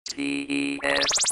TES.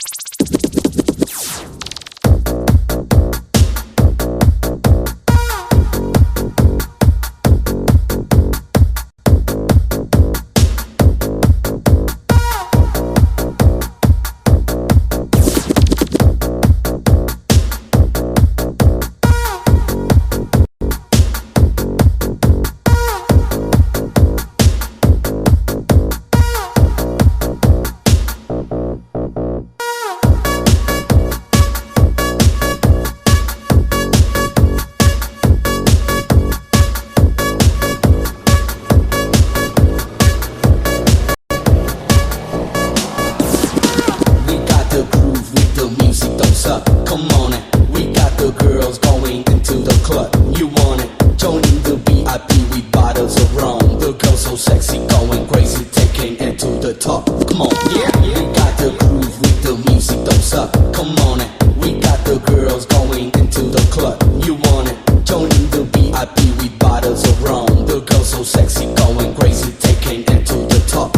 Come on it, we got the girls going into the club. You want it? Joining the VIP with bottles of rum. The girls so sexy, going crazy, taking it to the top. Come on, yeah. We got the groove with the music, don't suck. Come on it, we got the girls going into the club. You want it? Joining the VIP with bottles of rum. The girls so sexy, going crazy, taking it to the top.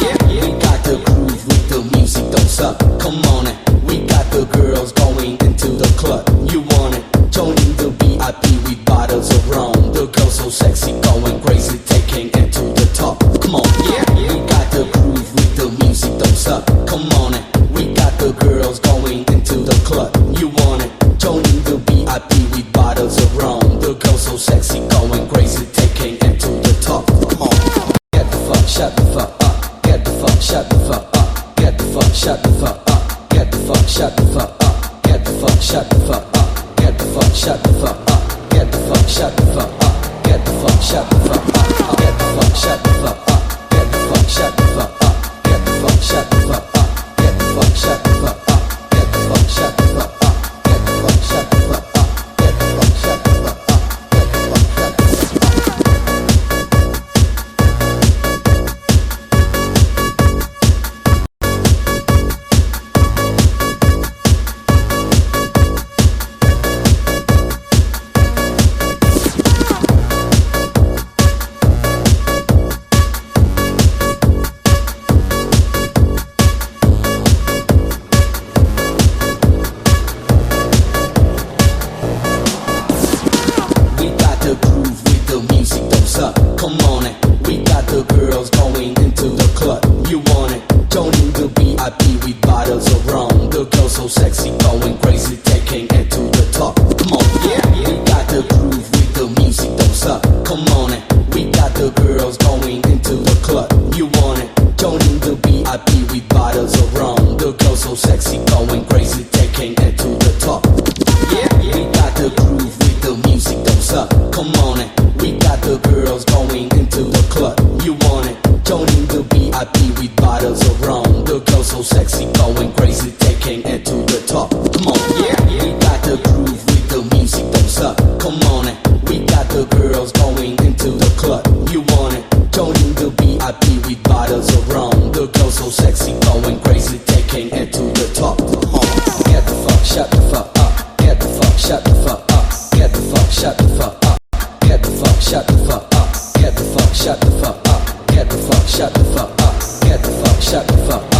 Yeah, we got the groove with the music, don't suck. Come on it. We got the girls going into the club. You want it? Joining the VIP with bottles of rum. The girls so sexy, going crazy, taking it to the top. Come on, yeah. We got the groove with the music, don't suck. Come on it. We got the girls going into the club. You want it? Joining the VIP with bottles of rum. The girls so sexy, going crazy, taking it to the top. Come on. Get the fuck, shut the fuck up. Get the fuck, shut the fuck up. Get the fuck, shut the fuck up. Get the fuck, shut the fuck up. Get the fuck, shut the fuck up. Get the fuck, shut the fuck up. Get the fuck, shut the fuck up. Get the fuck, shut the fuck up. Get the fuck, shut the fuck up. Get the fuck, shut the fuck up. Get the fuck, shut the fuck up. Get the fuck, shut the fuck up. Get the fuck, shut the fuck up. Get the fuck, shut the fuck up. Get the fuck, shut the fuck up. Get the fuck, shut the Come on it, we got the girls going into the club. You want it? Joining the VIP with bottles of rum. The girls so sexy, going crazy, taking it to the top. Come on, yeah. We got the groove with the music, don't suck. Come on it, we got the girls going into the club. You want it? Joining the VIP with bottles of rum. The girls so sexy, going crazy, taking it to the top. Yeah, we got the groove with the music, don't suck. Come on it. We got the girls going into the club. You want it? Joining the VIP with bottles of rum. The girls so sexy, going crazy, taking it to the top. Come on, yeah. We got the groove with the music, don't suck. Come on it. We got the girls going into the club. You want it? Joining the VIP with bottles of rum. The girls so sexy, going crazy, taking it to the top. Come on. Get the fuck, shut the fuck up. Get the fuck, shut the fuck up. Get the fuck, shut the fuck up. Get the fuck, shut the fuck up. Get the fuck, shut the fuck up. Get the fuck, shut the fuck up. Get the fuck, shut the fuck up.